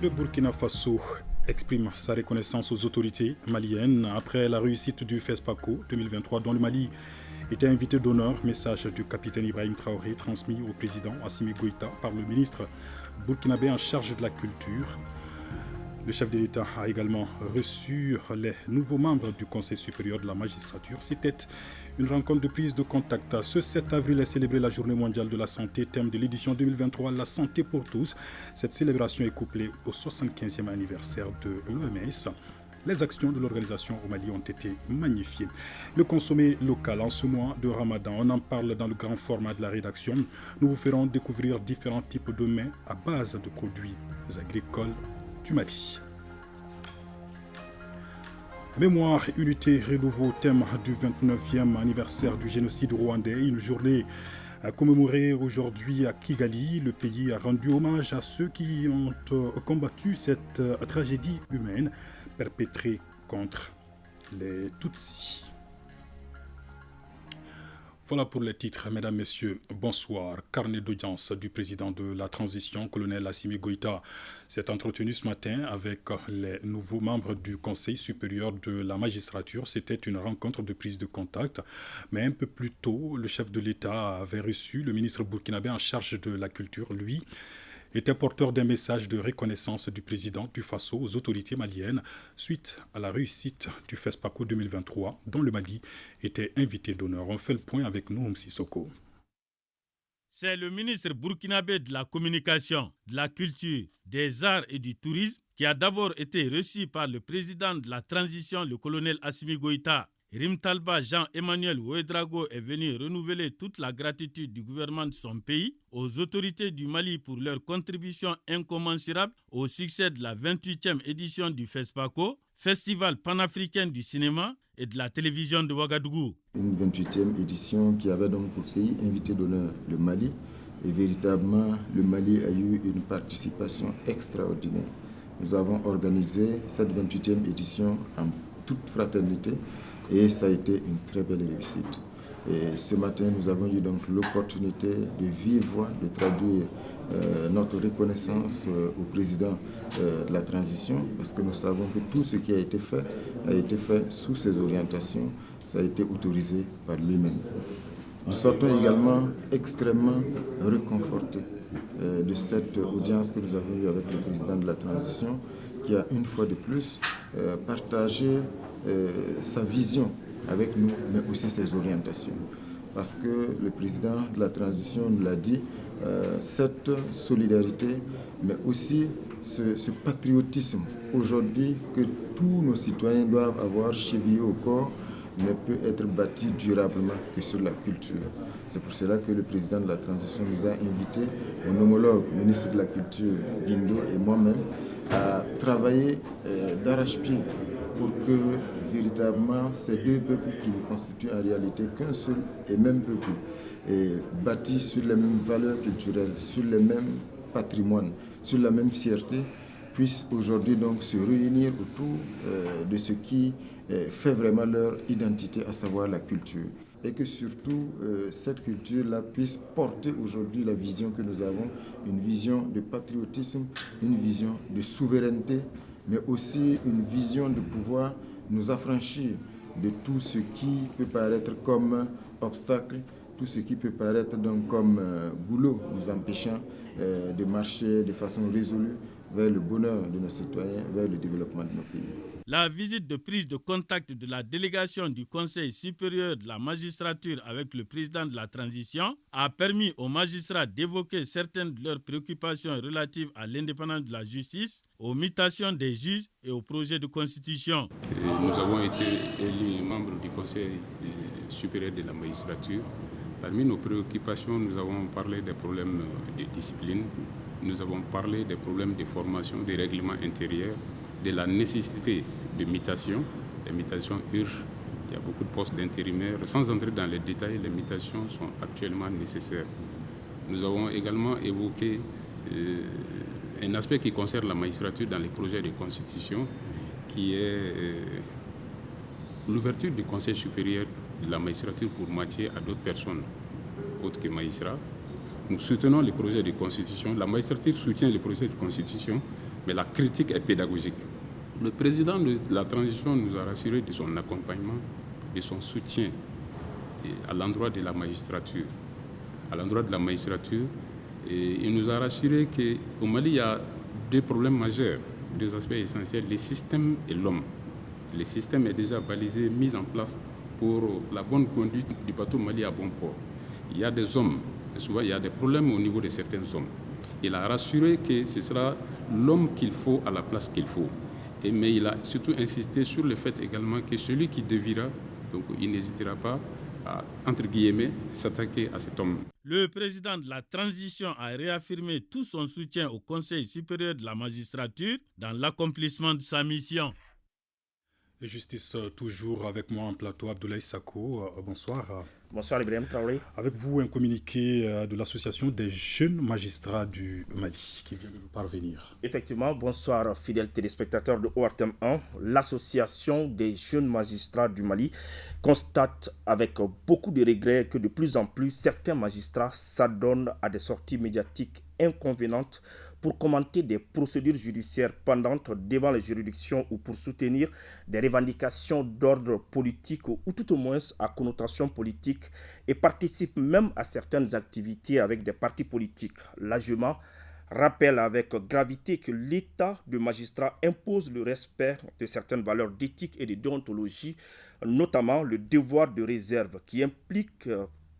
Le Burkina Faso exprime sa reconnaissance aux autorités maliennes après la réussite du FESPACO 2023 dont le Mali était invité d'honneur. Message du capitaine Ibrahim Traoré transmis au président Assimi Goïta par le ministre burkinabé en charge de la culture. Le chef de l'État a également reçu les nouveaux membres du Conseil supérieur de la magistrature. C'était une rencontre de prise de contact. Ce 7 avril est célébrée la Journée mondiale de la santé, thème de l'édition 2023, la santé pour tous. Cette célébration est couplée au 75e anniversaire de l'OMS. Les actions de l'organisation au Mali ont été magnifiées. Le consommé local en ce mois de Ramadan, on en parle dans le grand format de la rédaction. Nous vous ferons découvrir différents types de mets à base de produits agricoles du Mali. Mémoire, unité, renouveau, thème du 29e anniversaire du génocide rwandais. Une journée à commémorer aujourd'hui à Kigali. Le pays a rendu hommage à ceux qui ont combattu cette tragédie humaine perpétrée contre les Tutsis. Voilà pour les titres, mesdames, messieurs, bonsoir. Carnet d'audience du président de la transition, colonel Assimi Goïta, s'est entretenu ce matin avec les nouveaux membres du Conseil supérieur de la magistrature. C'était une rencontre de prise de contact, mais un peu plus tôt, le chef de l'État avait reçu le ministre burkinabé en charge de la culture. Lui était porteur d'un message de reconnaissance du président du Faso aux autorités maliennes suite à la réussite du FESPACO 2023 dont le Mali était invité d'honneur. On fait le point avec nous, Sissoko. C'est le ministre burkinabé de la communication, de la culture, des arts et du tourisme qui a d'abord été reçu par le président de la transition, le colonel Assimi Goïta. Rimtalba Jean-Emmanuel Ouedraogo est venu renouveler toute la gratitude du gouvernement de son pays aux autorités du Mali pour leur contribution incommensurable au succès de la 28e édition du FESPACO, Festival panafricain du cinéma et de la télévision de Ouagadougou. Une 28e édition qui avait donc pour pays invité d'honneur le Mali. Et véritablement, le Mali a eu une participation extraordinaire. Nous avons organisé cette 28e édition en toute fraternité et ça a été une très belle réussite. Et ce matin, nous avons eu donc l'opportunité de vive voix, de traduire notre reconnaissance au président de la transition, parce que nous savons que tout ce qui a été fait sous ses orientations, ça a été autorisé par lui-même. Nous sortons également extrêmement réconfortés de cette audience que nous avons eue avec le président de la transition, qui a une fois de plus partagé sa vision avec nous, mais aussi ses orientations. Parce que le président de la transition nous l'a dit, cette solidarité, mais aussi ce patriotisme aujourd'hui que tous nos citoyens doivent avoir chevillé au corps, ne peut être bâti durablement que sur la culture. C'est pour cela que le président de la transition nous a invités, mon homologue ministre de la Culture, Guindo, et moi-même, à travailler d'arrache-pied pour que véritablement ces deux peuples qui ne constituent en réalité qu'un seul et même peuple, et bâtis sur les mêmes valeurs culturelles, sur les mêmes patrimoines, sur la même fierté, puissent aujourd'hui donc se réunir autour de ce qui fait vraiment leur identité, à savoir la culture. Et que surtout, cette culture-là puisse porter aujourd'hui la vision que nous avons, une vision de patriotisme, une vision de souveraineté, mais aussi une vision de pouvoir nous affranchir de tout ce qui peut paraître comme obstacle, tout ce qui peut paraître donc comme goulot nous empêchant de marcher de façon résolue vers le bonheur de nos citoyens, vers le développement de nos pays. La visite de prise de contact de la délégation du Conseil supérieur de la magistrature avec le président de la transition a permis aux magistrats d'évoquer certaines de leurs préoccupations relatives à l'indépendance de la justice, aux mutations des juges et au projet de constitution. Nous avons été élus membres du Conseil supérieur de la magistrature. Parmi nos préoccupations, nous avons parlé des problèmes de discipline, nous avons parlé des problèmes de formation, des règlements intérieurs, de la nécessité de mutation. Les mutations urgent, il y a beaucoup de postes d'intérimaires. Sans entrer dans les détails, les mutations sont actuellement nécessaires. Nous avons également évoqué un aspect qui concerne la magistrature dans les projets de constitution, qui est l'ouverture du Conseil supérieur de la magistrature pour moitié à d'autres personnes autres que magistrats. Nous soutenons les projets de constitution. La magistrature soutient les projets de constitution, mais la critique est pédagogique. Le président de la transition nous a rassuré de son accompagnement, de son soutien à l'endroit de la magistrature. À l'endroit de la magistrature, et il nous a rassuré qu'au Mali, il y a deux problèmes majeurs, deux aspects essentiels, le système et l'homme. Le système est déjà balisé, mis en place pour la bonne conduite du bateau Mali à bon port. Il y a des hommes, et souvent il y a des problèmes au niveau de certains hommes. Il a rassuré que ce sera l'homme qu'il faut à la place qu'il faut. Mais il a surtout insisté sur le fait également que celui qui déviera, donc il n'hésitera pas à, entre guillemets, s'attaquer à cet homme. Le président de la transition a réaffirmé tout son soutien au Conseil supérieur de la magistrature dans l'accomplissement de sa mission. Et justice, toujours avec moi en plateau, Abdoulaye Sako. Bonsoir. Bonsoir Ibrahim Traoré. Avec vous, un communiqué de l'Association des jeunes magistrats du Mali qui vient de nous parvenir. Effectivement, bonsoir fidèles téléspectateurs de ORTM 1. L'Association des jeunes magistrats du Mali constate avec beaucoup de regrets que de plus en plus certains magistrats s'adonnent à des sorties médiatiques inconvénientes pour commenter des procédures judiciaires pendantes devant les juridictions ou pour soutenir des revendications d'ordre politique ou tout au moins à connotation politique et participent même à certaines activités avec des partis politiques. L'AGEMA rappelle avec gravité que l'État de magistrat impose le respect de certaines valeurs d'éthique et de déontologie, notamment le devoir de réserve qui implique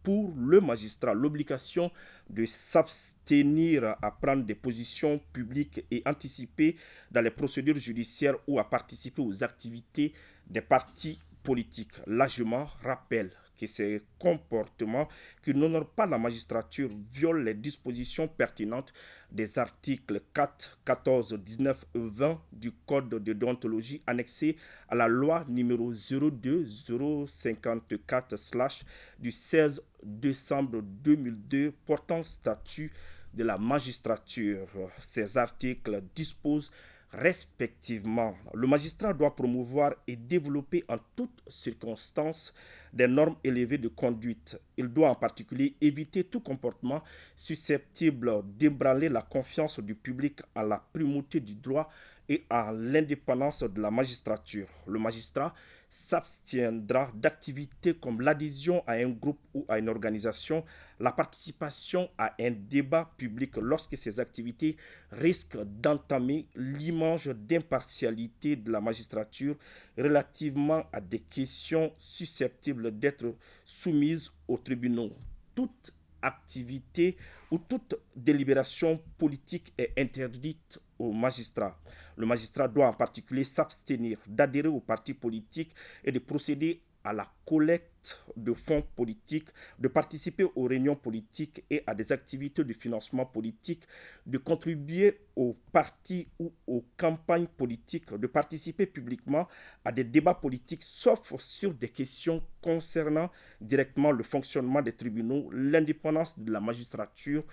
pour le magistrat l'obligation de s'abstenir à prendre des positions publiques et anticipées dans les procédures judiciaires ou à participer aux activités des partis politiques. L'AGEMA rappelle que ces comportements qui n'honorent pas la magistrature violent les dispositions pertinentes des articles 4, 14, 19 et 20 du Code de déontologie annexé à la loi numéro 02-054/ du 16 décembre 2002 portant statut de la magistrature. Ces articles disposent respectivement, le magistrat doit promouvoir et développer en toutes circonstances des normes élevées de conduite. Il doit en particulier éviter tout comportement susceptible d'ébranler la confiance du public en la primauté du droit et à l'indépendance de la magistrature. Le magistrat s'abstiendra d'activités comme l'adhésion à un groupe ou à une organisation, la participation à un débat public lorsque ces activités risquent d'entamer l'image d'impartialité de la magistrature relativement à des questions susceptibles d'être soumises aux tribunaux. Toute activité ou toute délibération politique est interdite aux magistrats. Le magistrat doit en particulier s'abstenir d'adhérer aux partis politiques et de procéder à la collecte de fonds politiques, de participer aux réunions politiques et à des activités de financement politique, de contribuer aux partis ou aux campagnes politiques, de participer publiquement à des débats politiques, sauf sur des questions concernant directement le fonctionnement des tribunaux, l'indépendance de la magistrature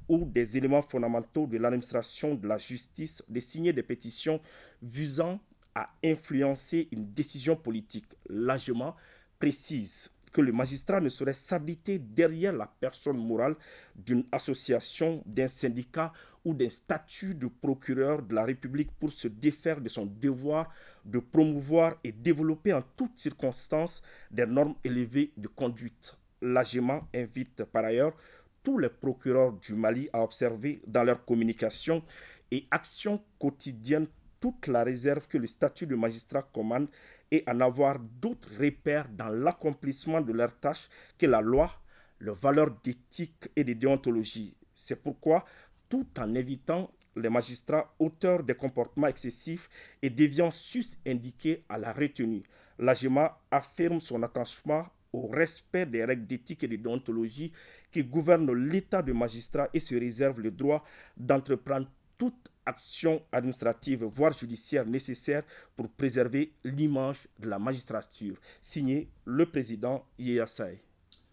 ou des éléments fondamentaux de l'administration de la justice, de signer des pétitions visant à influencer une décision politique. L'AGEMA précise que le magistrat ne saurait s'abriter derrière la personne morale d'une association, d'un syndicat ou d'un statut de procureur de la République pour se défaire de son devoir de promouvoir et développer en toutes circonstances des normes élevées de conduite. L'AGEMA invite par ailleurs tous les procureurs du Mali à observer dans leur communication et action quotidienne toute la réserve que le statut de magistrat commande et à n'avoir d'autres repères dans l'accomplissement de leurs tâches que la loi, les valeurs d'éthique et de déontologie. C'est pourquoi, tout en évitant les magistrats auteurs des comportements excessifs et déviants sus-indiqués à la retenue, l'AGEMA affirme son attachement au respect des règles d'éthique et de déontologie qui gouvernent l'état de magistrat et se réserve le droit d'entreprendre toute action administrative, voire judiciaire nécessaire pour préserver l'image de la magistrature. Signé le président Yaya Saï.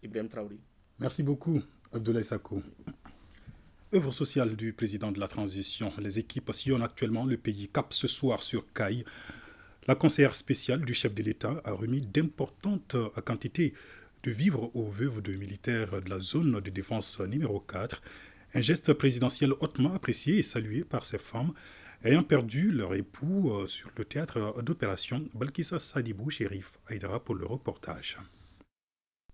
Ibrahim Traoré. Merci beaucoup, Abdoulaye Sako. Œuvre sociale du président de la transition. Les équipes sillonnent actuellement le pays. Cap ce soir sur Caille. La conseillère spéciale du chef de l'État a remis d'importantes quantités de vivres aux veuves de militaires de la zone de défense numéro 4. Un geste présidentiel hautement apprécié et salué par ces femmes ayant perdu leur époux sur le théâtre d'opération. Balkissa Sadibou, Chérif Aïdara pour le reportage.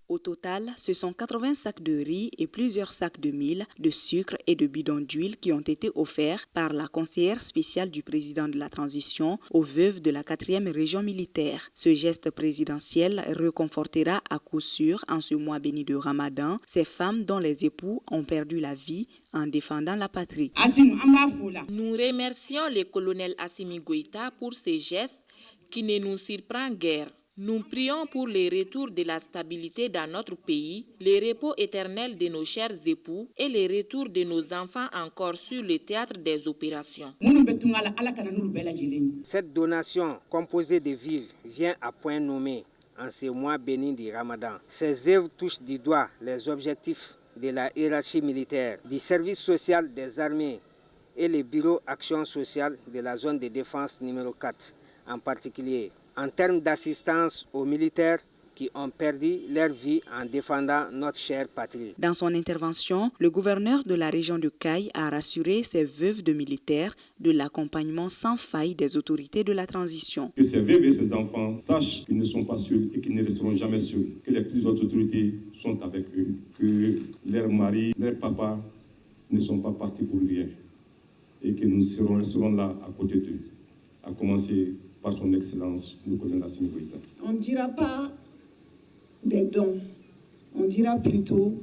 Au total, ce sont 80 sacs de riz et plusieurs sacs de mil, de sucre et de bidons d'huile qui ont été offerts par la conseillère spéciale du président de la transition aux veuves de la 4e région militaire. Ce geste présidentiel réconfortera à coup sûr, en ce mois béni de Ramadan, ces femmes dont les époux ont perdu la vie en défendant la patrie. Nous remercions le colonel Assimi Goïta pour ces gestes qui ne nous surprennent guère. Nous prions pour le retour de la stabilité dans notre pays, le repos éternel de nos chers époux et le retour de nos enfants encore sur le théâtre des opérations. Cette donation composée de vivres vient à point nommé en ce mois béni du Ramadan. Ces œuvres touchent du doigt les objectifs de la hiérarchie militaire, du service social des armées et le bureau action sociale de la zone de défense numéro 4 en particulier, en termes d'assistance aux militaires qui ont perdu leur vie en défendant notre chère patrie. Dans son intervention, le gouverneur de la région de Caille a rassuré ces veuves de militaires de l'accompagnement sans faille des autorités de la transition. Que ces veuves et ces enfants sachent qu'ils ne sont pas seuls et qu'ils ne resteront jamais seuls, que les plus hautes autorités sont avec eux, que leurs maris, leurs papas ne sont pas partis pour rien et que nous resterons là à côté d'eux, à commencer par son Excellence, le colonel Assimi Goïta. On ne dira pas des dons, on dira plutôt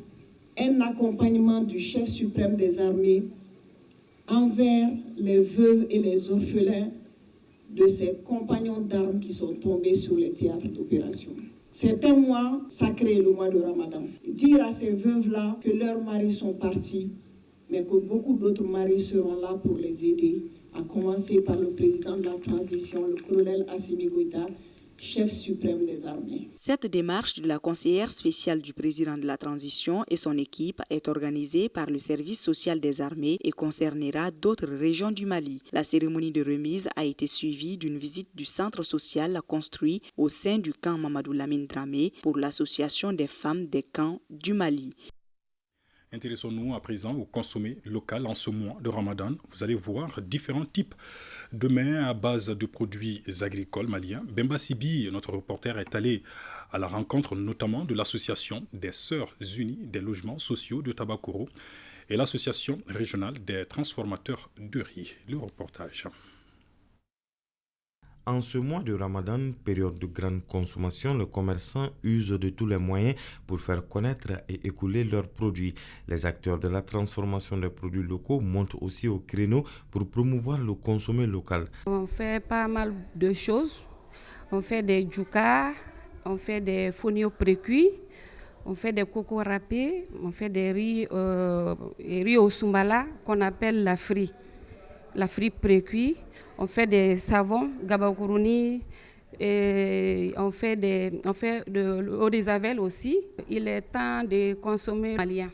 un accompagnement du chef suprême des armées envers les veuves et les orphelins de ses compagnons d'armes qui sont tombés sur les théâtres d'opération. C'est un mois sacré, le mois de Ramadan. Dire à ces veuves-là que leurs maris sont partis, mais que beaucoup d'autres maris seront là pour les aider, à commencer par le président de la transition, le colonel Assimi Goïta, chef suprême des armées. Cette démarche de la conseillère spéciale du président de la transition et son équipe est organisée par le service social des armées et concernera d'autres régions du Mali. La cérémonie de remise a été suivie d'une visite du centre social construit au sein du camp Mamadou Lamine Dramé pour l'association des femmes des camps du Mali. Intéressons-nous à présent au consommé local en ce mois de Ramadan. Vous allez voir différents types de mets à base de produits agricoles maliens. Bemba Sibi, notre reporter, est allé à la rencontre notamment de l'association des Sœurs Unies des logements sociaux de Tabakoro et l'association régionale des transformateurs de riz. Le reportage. En ce mois de Ramadan, période de grande consommation, les commerçants usent de tous les moyens pour faire connaître et écouler leurs produits. Les acteurs de la transformation des produits locaux montent aussi au créneau pour promouvoir le consommé local. On fait pas mal de choses. On fait des djoukas, on fait des fonio précuits, on fait des cocos râpés, on fait des riz au soumbala qu'on appelle la frie précuit, on fait des savons, gabagouruni, et on fait de l'eau des Javel aussi. Il est temps de consommer malien,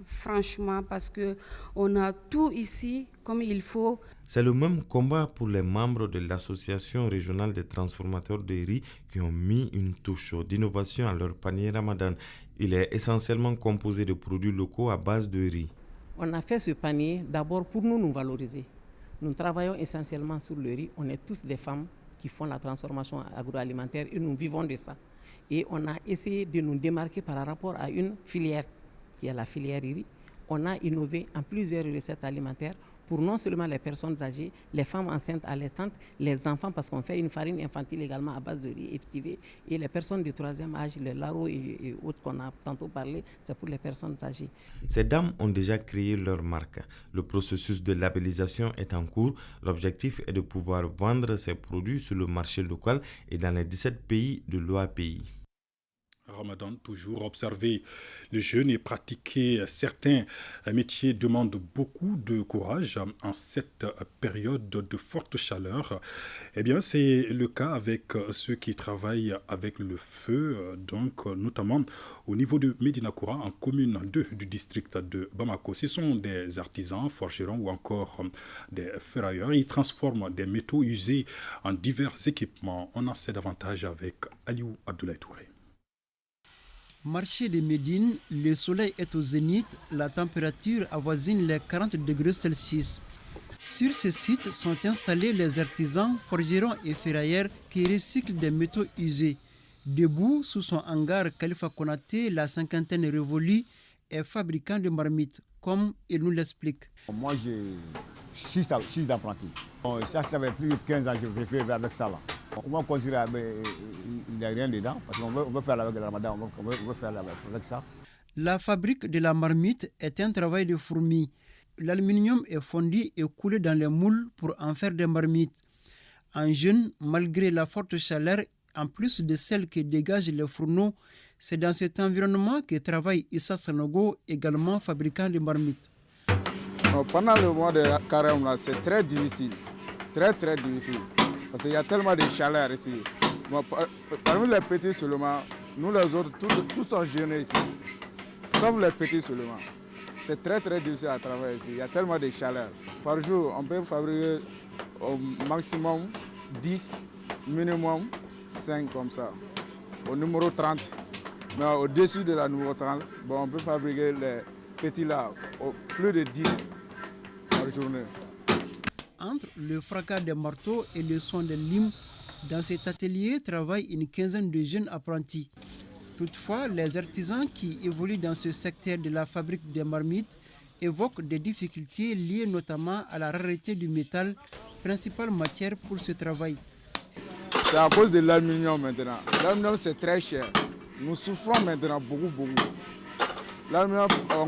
franchement, parce qu'on a tout ici comme il faut. C'est le même combat pour les membres de l'association régionale des transformateurs de riz qui ont mis une touche d'innovation à leur panier Ramadan. Il est essentiellement composé de produits locaux à base de riz. On a fait ce panier d'abord pour nous valoriser. Nous travaillons essentiellement sur le riz. On est tous des femmes qui font la transformation agroalimentaire et nous vivons de ça. Et on a essayé de nous démarquer par rapport à une filière qui est la filière riz. On a innové en plusieurs recettes alimentaires pour non seulement les personnes âgées, les femmes enceintes allaitantes, les enfants, parce qu'on fait une farine infantile également à base de riz FTV, et les personnes du 3e âge, le laro et autres qu'on a tantôt parlé, c'est pour les personnes âgées. Ces dames ont déjà créé leur marque. Le processus de labellisation est en cours. L'objectif est de pouvoir vendre ces produits sur le marché local et dans les 17 pays de l'OAPI. Ramadan, toujours observer le jeûne et pratiquer certains métiers demandent beaucoup de courage en cette période de forte chaleur. Eh bien, c'est le cas avec ceux qui travaillent avec le feu, donc notamment au niveau de Médina-Koura, en commune 2 du district de Bamako. Ce sont des artisans, forgerons ou encore des ferrailleurs. Ils transforment des métaux usés en divers équipements. On en sait davantage avec Aliou Abdoulaye Touré. Marché de Médine, le soleil est au zénith, la température avoisine les 40 degrés Celsius. Sur ce site sont installés les artisans, forgerons et ferrailleurs qui recyclent des métaux usés. Debout, sous son hangar, Khalifa Konaté, la cinquantaine révolue, est fabricant de marmites, comme il nous l'explique. Moi, j'ai 6 apprentis. Ça fait plus de 15 ans que je fais avec ça. Là. Comment on considère il n'y a rien dedans, parce qu'on veut faire avec le ramadan, on veut faire avec ça. La fabrique de la marmite est un travail de fourmi. L'aluminium est fondu et coulé dans les moules pour en faire des marmites. En jeûne, malgré la forte chaleur, en plus de celle que dégagent les fourneaux, c'est dans cet environnement que travaille Issa Sanogo, également fabricant de marmites. Pendant le mois de carême, c'est très difficile. Très difficile. Parce qu'il y a tellement de chaleur ici. Parmi les petits seulement, nous les autres, tous sont jeûnés ici. Sauf les petits seulement. C'est très difficile à travailler ici. Il y a tellement de chaleur. Par jour, on peut fabriquer au maximum 10, minimum 5 comme ça. Au numéro 30. Mais au-dessus de la numéro 30, on peut fabriquer les petits là, plus de 10 par journée. Entre le fracas des marteaux et le son des limes, dans cet atelier travaillent une quinzaine de jeunes apprentis. Toutefois, les artisans qui évoluent dans ce secteur de la fabrique des marmites évoquent des difficultés liées notamment à la rareté du métal, principale matière pour ce travail. C'est à cause de l'aluminium maintenant. L'aluminium c'est très cher. Nous souffrons maintenant beaucoup. L'aluminium,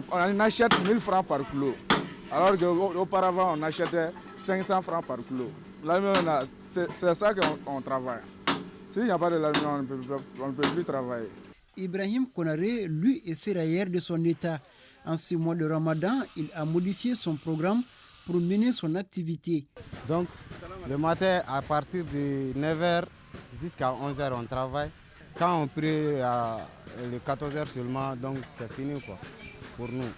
on achète 1000 francs par kilo, alors qu'auparavant on achetait 500 francs par kilo. L'aluminium, c'est ça qu'on travaille. S'il n'y a pas de l'aluminium, on ne peut plus travailler. Ibrahim Konaré, lui, est ferrailleur de son état. En ce mois de Ramadan, il a modifié son programme pour mener son activité. Donc, le matin, à partir de 9h jusqu'à 11h, on travaille. Quand on prie à les 14h seulement, donc c'est fini quoi, pour nous.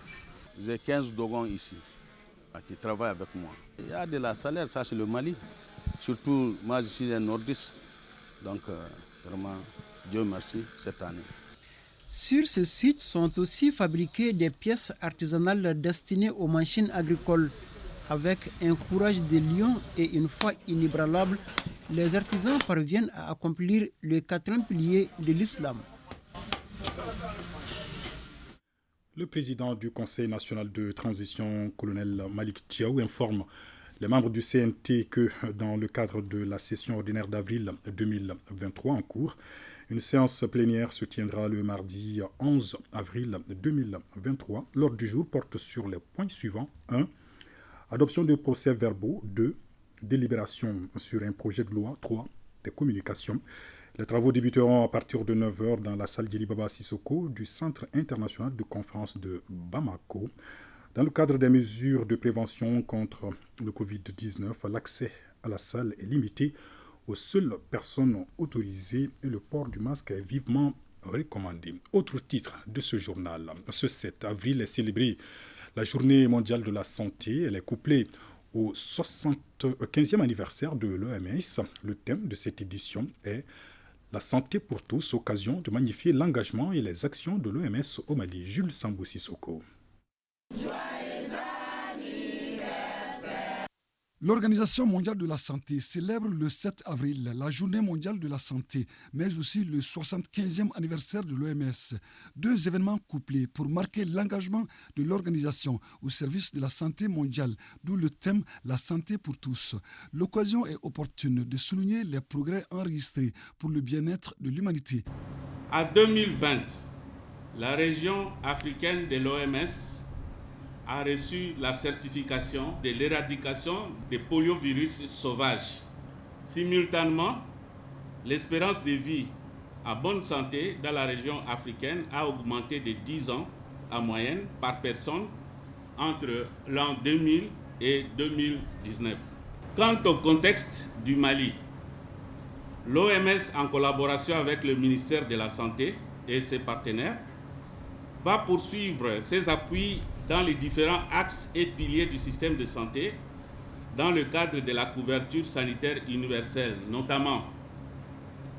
J'ai 15 dogons ici qui travaillent avec moi. Il y a de la salaire, ça c'est le Mali. Surtout, moi je suis un nordiste. Donc, vraiment, Dieu merci cette année. Sur ce site sont aussi fabriquées des pièces artisanales destinées aux machines agricoles. Avec un courage de lion et une foi inébranlable, les artisans parviennent à accomplir le 4e pilier de l'islam. Le président du Conseil national de transition, colonel Malik Diaw, informe les membres du CNT que dans le cadre de la session ordinaire d'avril 2023 en cours, une séance plénière se tiendra le mardi 11 avril 2023. L'ordre du jour porte sur les points suivants. 1. Adoption de procès-verbaux. 2. Délibération sur un projet de loi. 3. Des communications. Les travaux débuteront à partir de 9h dans la salle Djeli Baba Sissoko du Centre international de conférence de Bamako. Dans le cadre des mesures de prévention contre le Covid-19, l'accès à la salle est limité aux seules personnes autorisées et le port du masque est vivement recommandé. Autre titre de ce journal. Ce 7 avril est célébrée la Journée mondiale de la santé. Elle est couplée au 75e anniversaire de l'OMS. Le thème de cette édition est la santé pour tous, occasion de magnifier l'engagement et les actions de l'OMS au Mali. Jules Sambou Sissoko. L'Organisation mondiale de la santé célèbre le 7 avril la Journée mondiale de la santé, mais aussi le 75e anniversaire de l'OMS. 2 événements couplés pour marquer l'engagement de l'organisation au service de la santé mondiale, d'où le thème « La santé pour tous ». L'occasion est opportune de souligner les progrès enregistrés pour le bien-être de l'humanité. En 2020, la région africaine de l'OMS a reçu la certification de l'éradication des poliovirus sauvages. Simultanément, l'espérance de vie en bonne santé dans la région africaine a augmenté de 10 ans en moyenne par personne entre l'an 2000 et 2019. Quant au contexte du Mali, l'OMS, en collaboration avec le ministère de la Santé et ses partenaires, va poursuivre ses appuis dans les différents axes et piliers du système de santé dans le cadre de la couverture sanitaire universelle, notamment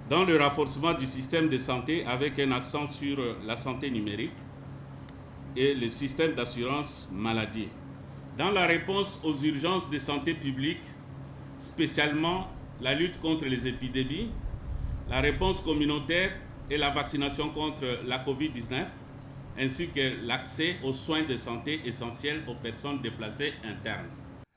dans le renforcement du système de santé avec un accent sur la santé numérique et le système d'assurance maladie. Dans la réponse aux urgences de santé publique, spécialement la lutte contre les épidémies, la réponse communautaire et la vaccination contre la COVID-19, ainsi que l'accès aux soins de santé essentiels aux personnes déplacées internes.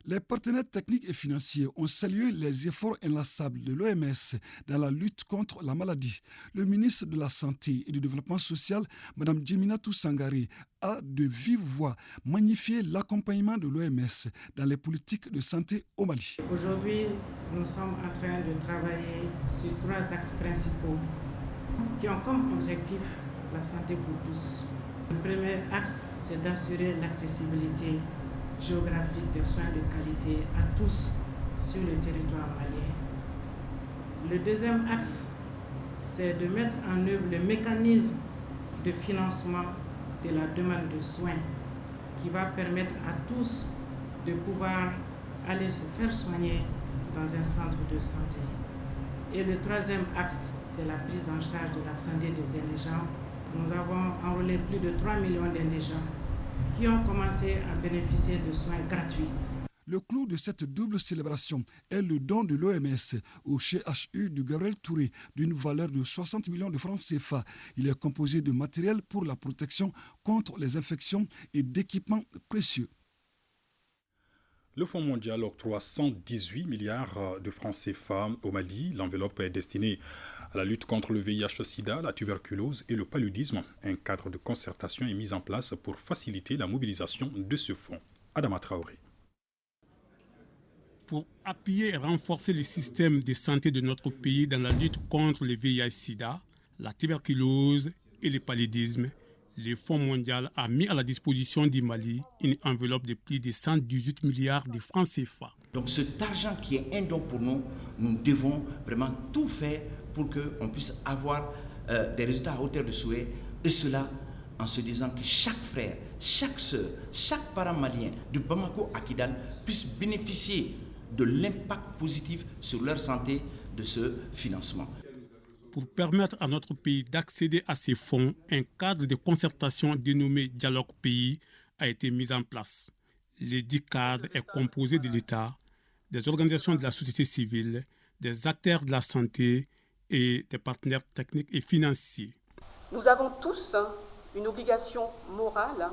Les partenaires techniques et financiers ont salué les efforts inlassables de l'OMS dans la lutte contre la maladie. Le ministre de la Santé et du Développement social, Mme Djeminatou Sangaré, a de vive voix magnifié l'accompagnement de l'OMS dans les politiques de santé au Mali. Aujourd'hui, nous sommes en train de travailler sur 3 axes principaux qui ont comme objectif la santé pour tous. Le premier axe, c'est d'assurer l'accessibilité géographique des soins de qualité à tous sur le territoire malien. Le deuxième axe, c'est de mettre en œuvre le mécanisme de financement de la demande de soins qui va permettre à tous de pouvoir aller se faire soigner dans un centre de santé. Et le troisième axe, c'est la prise en charge de la santé des indigents. Nous avons enrôlé plus de 3 millions d'indigents qui ont commencé à bénéficier de soins gratuits. Le clou de cette double célébration est le don de l'OMS au CHU de Gabriel Touré d'une valeur de 60 millions de francs CFA. Il est composé de matériel pour la protection contre les infections et d'équipements précieux. Le Fonds mondial octroie 118 milliards de francs CFA au Mali. L'enveloppe est destinée à la lutte contre le VIH-Sida, la tuberculose et le paludisme. Un cadre de concertation est mis en place pour faciliter la mobilisation de ce fonds. Adama Traoré. Pour appuyer et renforcer le système de santé de notre pays dans la lutte contre le VIH-Sida, la tuberculose et le paludisme, le Fonds mondial a mis à la disposition du Mali une enveloppe de plus de 118 milliards de francs CFA. Donc cet argent qui est un don pour nous, nous devons vraiment tout faire pour qu'on puisse avoir des résultats à hauteur de souhait, et cela en se disant que chaque frère, chaque sœur, chaque parent malien de Bamako à Kidal puisse bénéficier de l'impact positif sur leur santé de ce financement. Pour permettre à notre pays d'accéder à ces fonds, un cadre de concertation dénommé Dialogue Pays a été mis en place. Le dit cadre est composé de l'État, des organisations de la société civile, des acteurs de la santé et des partenaires techniques et financiers. Nous avons tous une obligation morale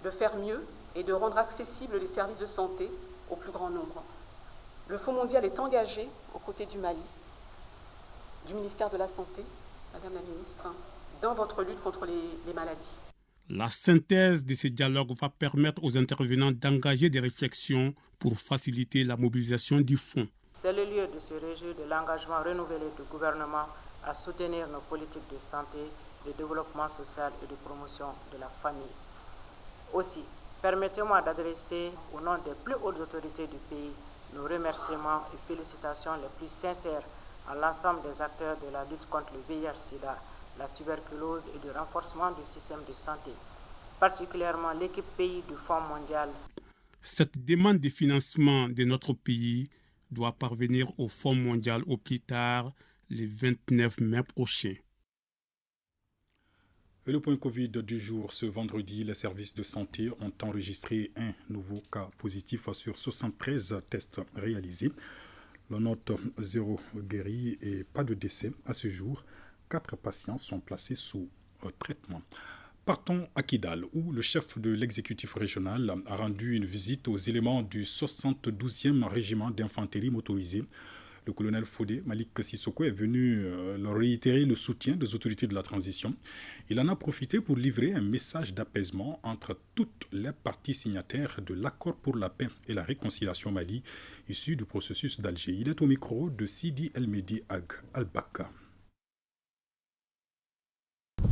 de faire mieux et de rendre accessibles les services de santé au plus grand nombre. Le Fonds mondial est engagé aux côtés du Mali, du ministère de la Santé, Madame la Ministre, dans votre lutte contre les maladies. La synthèse de ce dialogue va permettre aux intervenants d'engager des réflexions pour faciliter la mobilisation du fonds. C'est le lieu de se réjouir de l'engagement renouvelé du gouvernement à soutenir nos politiques de santé, de développement social et de promotion de la famille. Aussi, permettez-moi d'adresser au nom des plus hautes autorités du pays nos remerciements et félicitations les plus sincères à l'ensemble des acteurs de la lutte contre le VIH-Sida, la tuberculose et du renforcement du système de santé, particulièrement l'équipe pays du Fonds mondial. Cette demande de financement de notre pays doit parvenir au Fonds mondial au plus tard le 29 mai prochain. Et le point Covid du jour, ce vendredi, les services de santé ont enregistré un nouveau cas positif sur 73 tests réalisés. La note 0 guéri et pas de décès. À ce jour, 4 patients sont placés sous traitement. Partons à Kidal, où le chef de l'exécutif régional a rendu une visite aux éléments du 72e régiment d'infanterie motorisée. Le colonel Fodé Malik Sissoko est venu leur réitérer le soutien des autorités de la transition. Il en a profité pour livrer un message d'apaisement entre toutes les parties signataires de l'accord pour la paix et la réconciliation au Mali, issu du processus d'Alger. Il est au micro de Sidi El-Medi Ag Al-Baka.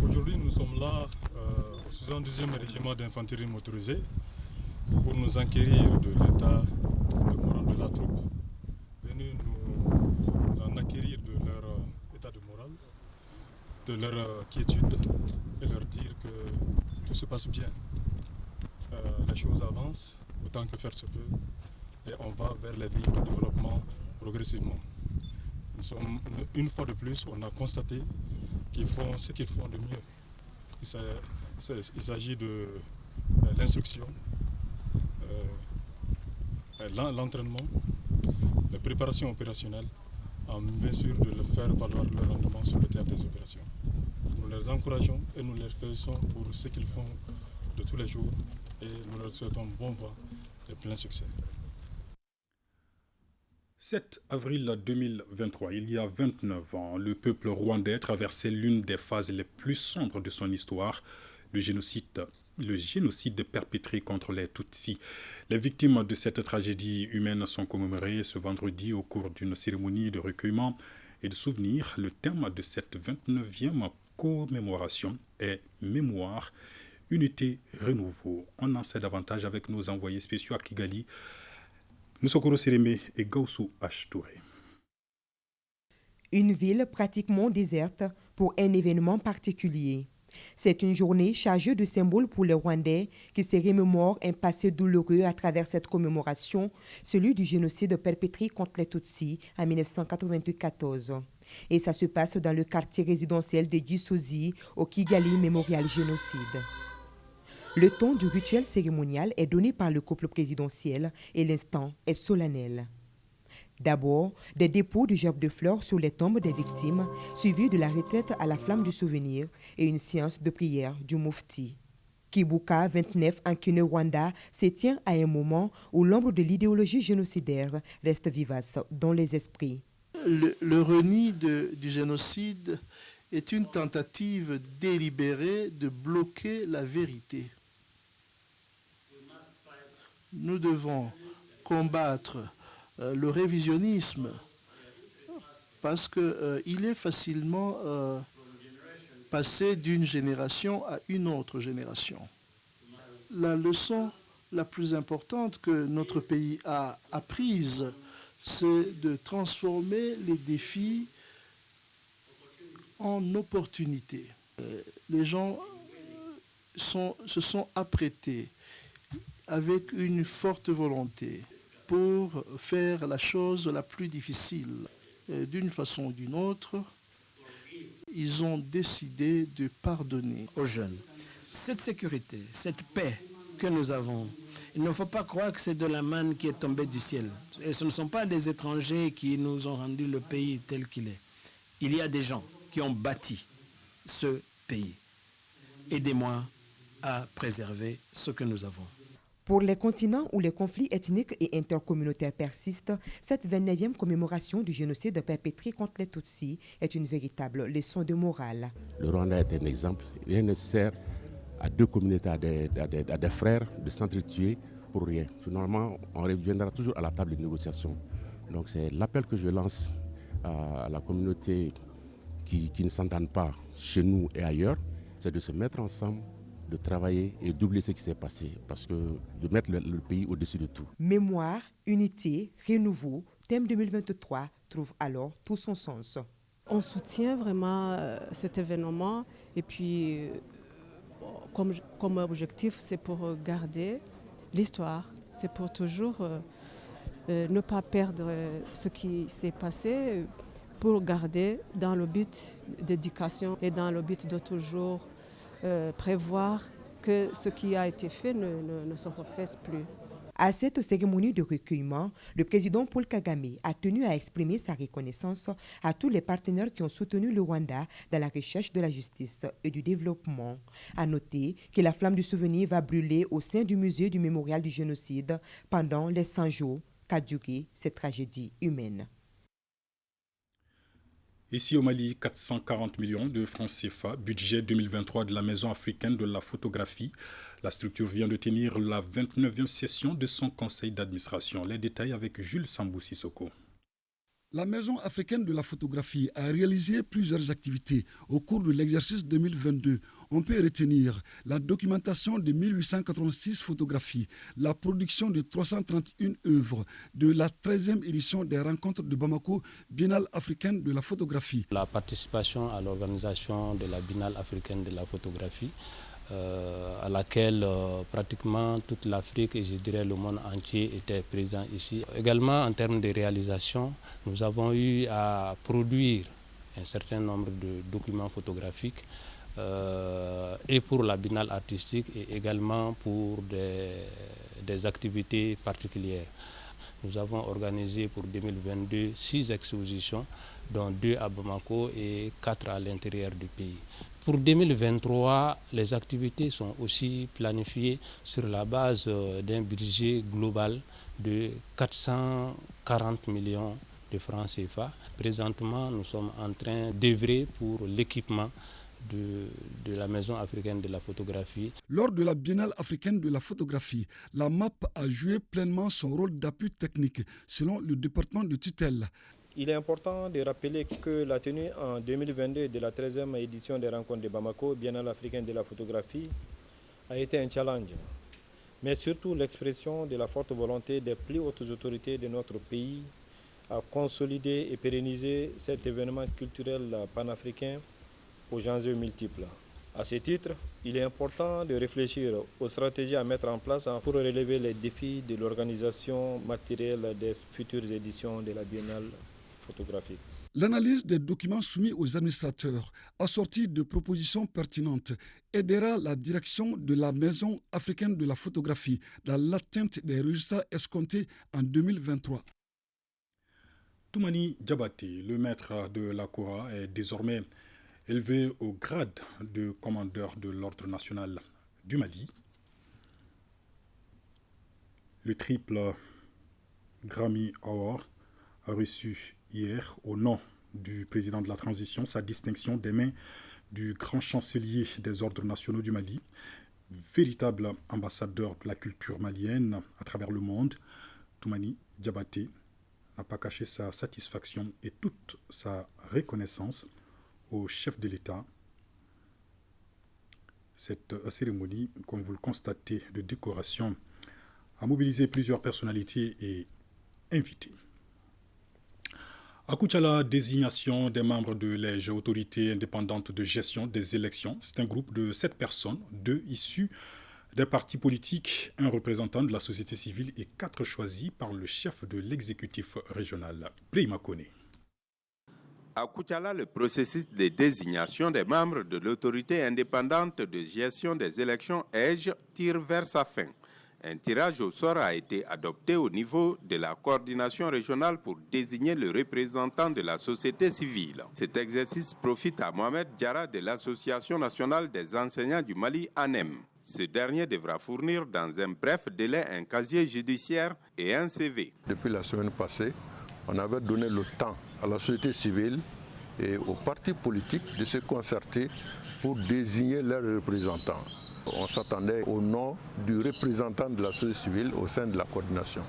Aujourd'hui, nous sommes là au 72e régiment d'infanterie motorisée pour nous enquérir de l'état de morale de la troupe. Venus nous en acquérir de leur état de morale, de leur quiétude et leur dire que tout se passe bien. Les choses avancent autant que faire se peut et on va vers les lignes de développement progressivement. Une fois de plus, on a constaté qu'ils font ce qu'ils font de mieux. Il s'agit de l'instruction, l'entraînement, la préparation opérationnelle, en mesure de le faire valoir le rendement sur le terrain des opérations. Nous les encourageons et nous les félicitons pour ce qu'ils font de tous les jours et nous leur souhaitons bon vent et plein succès. 7 avril 2023, il y a 29 ans, le peuple rwandais traversait l'une des phases les plus sombres de son histoire, le génocide perpétré contre les Tutsis. Les victimes de cette tragédie humaine sont commémorées ce vendredi au cours d'une cérémonie de recueillement et de souvenir. Le thème de cette 29e commémoration est Mémoire, Unité, Renouveau. On en sait davantage avec nos envoyés spéciaux à Kigali, Moussokoro Sireme et Gaussou H. Touré. Une ville pratiquement déserte pour un événement particulier. C'est une journée chargée de symboles pour les Rwandais qui se remémorent un passé douloureux à travers cette commémoration, celui du génocide perpétré contre les Tutsis en 1994. Et ça se passe dans le quartier résidentiel de Gisozi au Kigali Memorial Génocide. Le temps du rituel cérémonial est donné par le couple présidentiel et l'instant est solennel. D'abord, des dépôts de gerbes de fleurs sur les tombes des victimes, suivis de la retraite à la flamme du souvenir et une séance de prière du Mufti. Kibuka 29 en Kinyarwanda se tient à un moment où l'ombre de l'idéologie génocidaire reste vivace dans les esprits. Le reni du génocide est une tentative délibérée de bloquer la vérité. Nous devons combattre le révisionnisme parce qu'il est facilement passé d'une génération à une autre génération. La leçon la plus importante que notre pays a apprise, c'est de transformer les défis en opportunités. Les gens se sont apprêtés avec une forte volonté pour faire la chose la plus difficile. D'une façon ou d'une autre, ils ont décidé de pardonner aux jeunes. Cette sécurité, cette paix que nous avons, il ne faut pas croire que c'est de la manne qui est tombée du ciel. Et ce ne sont pas des étrangers qui nous ont rendu le pays tel qu'il est. Il y a des gens qui ont bâti ce pays. Aidez-moi à préserver ce que nous avons. Pour les continents où les conflits ethniques et intercommunautaires persistent, cette 29e commémoration du génocide perpétré contre les Tutsis est une véritable leçon de morale. Le Rwanda est un exemple. Il est nécessaire à deux communautés, à des frères, de s'entretuer pour rien. Finalement, on reviendra toujours à la table de négociation. Donc c'est l'appel que je lance à la communauté qui ne s'entendent pas chez nous et ailleurs, c'est de se mettre ensemble, de travailler et d'oublier ce qui s'est passé, parce que de mettre le pays au-dessus de tout. Mémoire, unité, renouveau, thème 2023 trouve alors tout son sens. On soutient vraiment cet événement et puis comme objectif, c'est pour garder l'histoire, c'est pour toujours ne pas perdre ce qui s'est passé, pour garder dans le but d'éducation et dans le but de toujours prévoir que ce qui a été fait ne se refasse plus. À cette cérémonie de recueillement, le président Paul Kagame a tenu à exprimer sa reconnaissance à tous les partenaires qui ont soutenu le Rwanda dans la recherche de la justice et du développement. À noter que la flamme du souvenir va brûler au sein du musée du mémorial du génocide pendant les 100 jours qu'a duré cette tragédie humaine. Ici au Mali, 440 millions de francs CFA, budget 2023 de la Maison africaine de la photographie. La structure vient de tenir la 29e session de son conseil d'administration. Les détails avec Jules Sambou Sissoko. La Maison africaine de la photographie a réalisé plusieurs activités au cours de l'exercice 2022. On peut retenir la documentation de 1886 photographies, la production de 331 œuvres de la 13e édition des rencontres de Bamako, Biennale africaine de la photographie. La participation à l'organisation de la Biennale africaine de la photographie, à laquelle pratiquement toute l'Afrique et je dirais le monde entier était présent ici. Également en termes de réalisation, nous avons eu à produire un certain nombre de documents photographiques et pour la Biennale artistique et également pour des activités particulières. Nous avons organisé pour 2022 6 expositions, dont 2 à Bamako et 4 à l'intérieur du pays. Pour 2023, les activités sont aussi planifiées sur la base d'un budget global de 440 millions de francs CFA. Présentement, nous sommes en train d'œuvrer pour l'équipement de la Maison africaine de la photographie. Lors de la Biennale africaine de la photographie, la MAP a joué pleinement son rôle d'appui technique, selon le département de tutelle. Il est important de rappeler que la tenue en 2022 de la 13e édition des rencontres de Bamako, Biennale africaine de la photographie, a été un challenge, mais surtout l'expression de la forte volonté des plus hautes autorités de notre pays à consolider et pérenniser cet événement culturel panafricain aux enjeux multiples. À ce titre, il est important de réfléchir aux stratégies à mettre en place pour relever les défis de l'organisation matérielle des futures éditions de la Biennale photographique. L'analyse des documents soumis aux administrateurs, assortie de propositions pertinentes, aidera la direction de la Maison africaine de la photographie dans l'atteinte des résultats escomptés en 2023. Toumani Diabaté, le maître de la Kora, est désormais élevé au grade de commandeur de l'Ordre national du Mali. Le triple Grammy Award a reçu hier, au nom du président de la transition, sa distinction des mains du grand chancelier des ordres nationaux du Mali, véritable ambassadeur de la culture malienne à travers le monde. Toumani Diabaté n'a pas caché sa satisfaction et toute sa reconnaissance au chef de l'État. Cette cérémonie, comme vous le constatez, de décoration a mobilisé plusieurs personnalités et invités. À Koutiala, désignation des membres de l'EGE, autorité indépendante de gestion des élections. C'est un groupe de 7 personnes, 2 issus des partis politiques, 1 représentant de la société civile et 4 choisis par le chef de l'exécutif régional, Brahima Koné. À Koutiala, le processus de désignation des membres de l'autorité indépendante de gestion des élections EGE tire vers sa fin. Un tirage au sort a été adopté au niveau de la coordination régionale pour désigner le représentant de la société civile. Cet exercice profite à Mohamed Diarra de l'Association nationale des enseignants du Mali, ANEM. Ce dernier devra fournir dans un bref délai un casier judiciaire et un CV. Depuis la semaine passée, on avait donné le temps à la société civile et aux partis politiques de se concerter pour désigner leurs représentants. On s'attendait au nom du représentant de la société civile au sein de la coordination.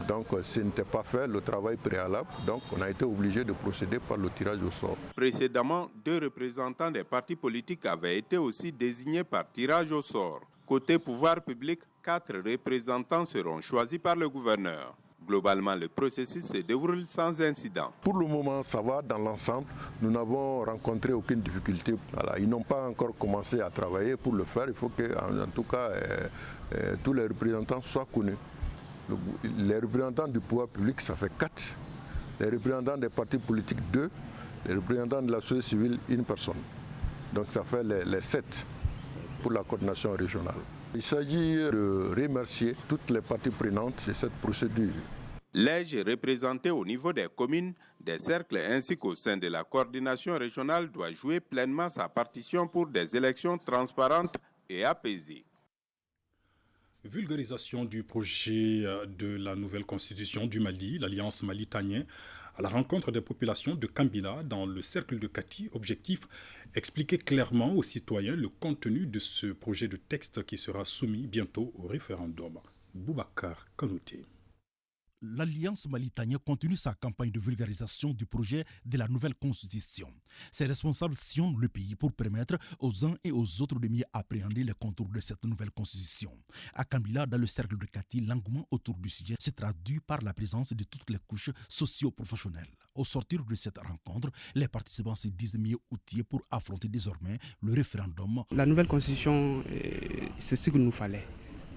Donc ce n'était pas fait, le travail préalable, donc on a été obligé de procéder par le tirage au sort. Précédemment, 2 représentants des partis politiques avaient été aussi désignés par tirage au sort. Côté pouvoir public, 4 représentants seront choisis par le gouverneur. Globalement, le processus se déroule sans incident. Pour le moment, ça va dans l'ensemble. Nous n'avons rencontré aucune difficulté. Voilà, ils n'ont pas encore commencé à travailler pour le faire. Il faut que, en tout cas, tous les représentants soient connus. Les représentants du pouvoir public, ça fait 4. Les représentants des partis politiques, 2. Les représentants de la société civile, 1 personne. Donc ça fait les 7 pour la coordination régionale. Il s'agit de remercier toutes les parties prenantes de cette procédure. L'EGE est représenté au niveau des communes, des cercles ainsi qu'au sein de la coordination régionale doit jouer pleinement sa partition pour des élections transparentes et apaisées. Vulgarisation du projet de la nouvelle constitution du Mali, l'Alliance Mali-Tanien, à la rencontre des populations de Kambila dans le cercle de Kati. Objectif, expliquer clairement aux citoyens le contenu de ce projet de texte qui sera soumis bientôt au référendum. Boubacar Kanouté. L'Alliance Mali-Tanien continue sa campagne de vulgarisation du projet de la nouvelle constitution. Ses responsables sillonnent le pays pour permettre aux uns et aux autres de mieux appréhender les contours de cette nouvelle constitution. À Kambila, dans le cercle de Kati, l'engouement autour du sujet se traduit par la présence de toutes les couches socio-professionnelles. Au sortir de cette rencontre, les participants se disent mieux outillés pour affronter désormais le référendum. La nouvelle constitution, c'est ce qu'il nous fallait.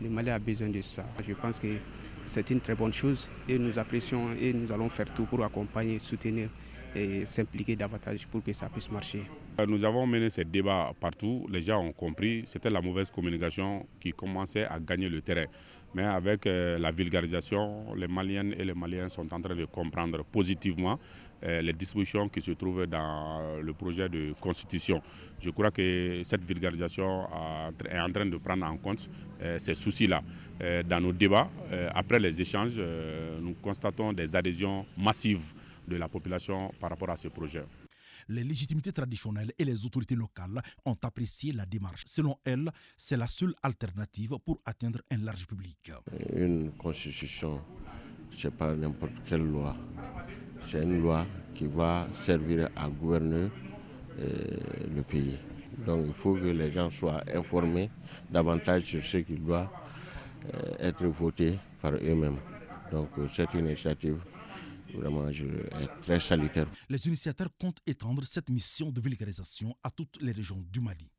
Le Mali a besoin de ça. Je pense que c'est une très bonne chose et nous apprécions et nous allons faire tout pour accompagner et soutenir s'impliquer davantage pour que ça puisse marcher. Nous avons mené ces débats partout, les gens ont compris, c'était la mauvaise communication qui commençait à gagner le terrain. Mais avec la vulgarisation, les Maliennes et les Maliens sont en train de comprendre positivement les dispositions qui se trouvent dans le projet de constitution. Je crois que cette vulgarisation est en train de prendre en compte ces soucis-là. Dans nos débats, après les échanges, nous constatons des adhésions massives de la population par rapport à ce projet. Les légitimités traditionnelles et les autorités locales ont apprécié la démarche. Selon elles, c'est la seule alternative pour atteindre un large public. Une constitution, ce n'est pas n'importe quelle loi. C'est une loi qui va servir à gouverner le pays. Donc il faut que les gens soient informés davantage sur ce qui doit être voté par eux-mêmes. Donc c'est une initiative vraiment est très salutaire. Les initiateurs comptent étendre cette mission de vulgarisation à toutes les régions du Mali.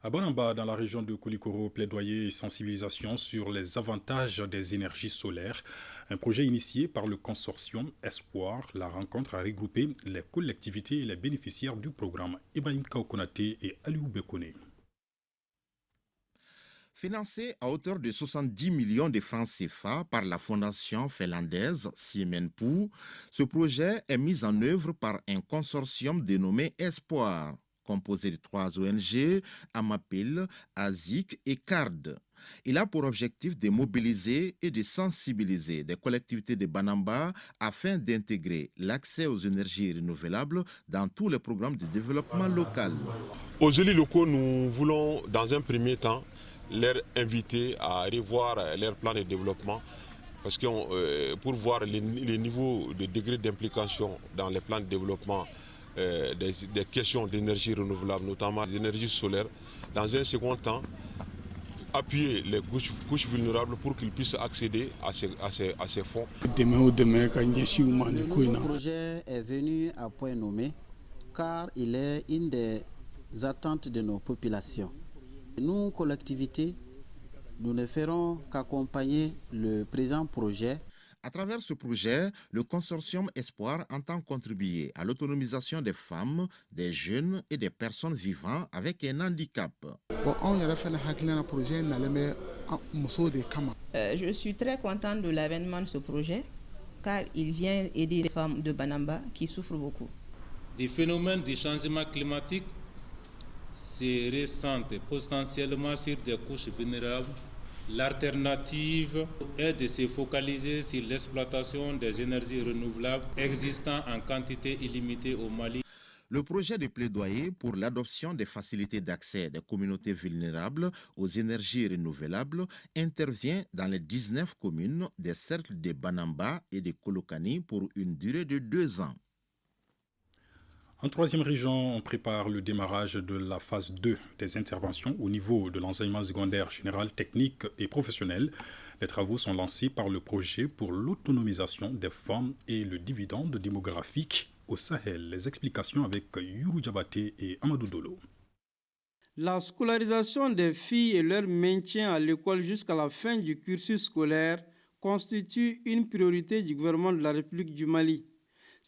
À Banamba, dans la région de Koulikoro, plaidoyer et sensibilisation sur les avantages des énergies solaires. Un projet initié par le consortium Espoir. La rencontre a regroupé les collectivités et les bénéficiaires du programme Ibrahim Kaokonaté et Aliou Bekone. Financé à hauteur de 70 millions de francs CFA par la fondation finlandaise Siemenpuu, ce projet est mis en œuvre par un consortium dénommé Espoir, composé de 3 ONG, Amapil, ASIC et CARD. Il a pour objectif de mobiliser et de sensibiliser des collectivités de Banamba afin d'intégrer l'accès aux énergies renouvelables dans tous les programmes de développement local. Aux élus locaux, nous voulons dans un premier temps leur inviter à revoir leur plan de développement parce que pour voir les niveaux de degré d'implication dans les plans de développement des questions d'énergie renouvelable, notamment des énergies solaires. Dans un second temps, appuyer les couches vulnérables pour qu'ils puissent accéder à ces fonds. Le projet est venu à point nommé car il est une des attentes de nos populations. Nous, collectivités, nous ne ferons qu'accompagner le présent projet. À travers ce projet, le consortium Espoir entend contribuer à l'autonomisation des femmes, des jeunes et des personnes vivant avec un handicap. Je suis très contente de l'avènement de ce projet car il vient aider les femmes de Banamba qui souffrent beaucoup. Des phénomènes de changement climatique se ressentent potentiellement sur des couches vulnérables. L'alternative est de se focaliser sur l'exploitation des énergies renouvelables existant en quantité illimitée au Mali. Le projet de plaidoyer pour l'adoption des facilités d'accès des communautés vulnérables aux énergies renouvelables intervient dans les 19 communes des cercles de Banamba et de Kolokani pour une durée de 2 ans. En troisième région, on prépare le démarrage de la phase 2 des interventions au niveau de l'enseignement secondaire général, technique et professionnel. Les travaux sont lancés par le projet pour l'autonomisation des femmes et le dividende démographique au Sahel. Les explications avec Yuru Diabaté et Amadou Dolo. La scolarisation des filles et leur maintien à l'école jusqu'à la fin du cursus scolaire constitue une priorité du gouvernement de la République du Mali.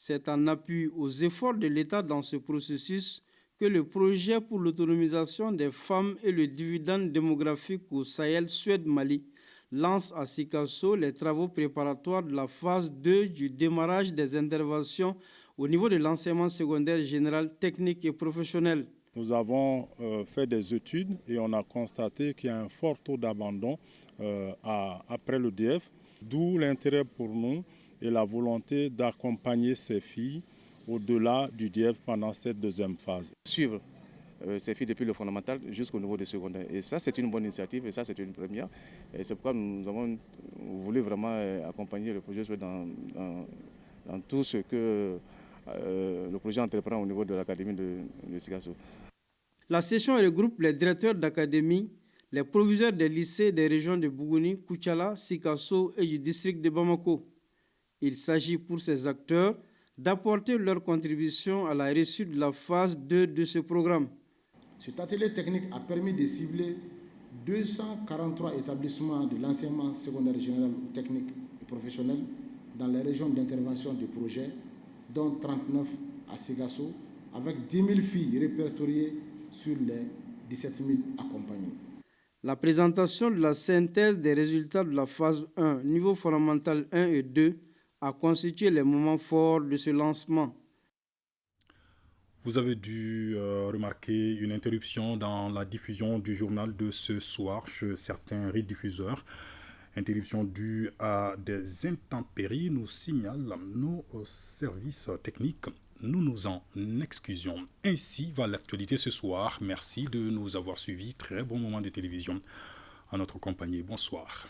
C'est en appui aux efforts de l'État dans ce processus que le projet pour l'autonomisation des femmes et le dividende démographique au Sahel Suède-Mali lance à Sikasso les travaux préparatoires de la phase 2 du démarrage des interventions au niveau de l'enseignement secondaire général, technique et professionnel. Nous avons fait des études et on a constaté qu'il y a un fort taux d'abandon après le DF, d'où l'intérêt pour nous et la volonté d'accompagner ces filles au-delà du DF pendant cette deuxième phase. Suivre ces filles depuis le fondamental jusqu'au niveau du secondaire. Et ça, c'est une bonne initiative et ça, c'est une première. Et c'est pourquoi nous avons voulu vraiment accompagner le projet dans tout ce que le projet entreprend au niveau de l'académie de Sikasso. La session regroupe les directeurs d'académie, les proviseurs des lycées des régions de Bougouni, Koutiala, Sikasso et du district de Bamako. Il s'agit pour ces acteurs d'apporter leur contribution à la réussite de la phase 2 de ce programme. Cet atelier technique a permis de cibler 243 établissements de l'enseignement secondaire général, technique et professionnel dans les régions d'intervention du projet dont 39 à Ségasso, avec 10 000 filles répertoriées sur les 17 000 accompagnées. La présentation de la synthèse des résultats de la phase 1, niveau fondamental 1 et 2, a constitué les moments forts de ce lancement. Vous avez dû remarquer une interruption dans la diffusion du journal de ce soir chez certains rediffuseurs. Interruption due à des intempéries, nous signalent nos services techniques. Nous nous en excusions. Ainsi va l'actualité ce soir. Merci de nous avoir suivis. Très bon moment de télévision à notre compagnie. Bonsoir.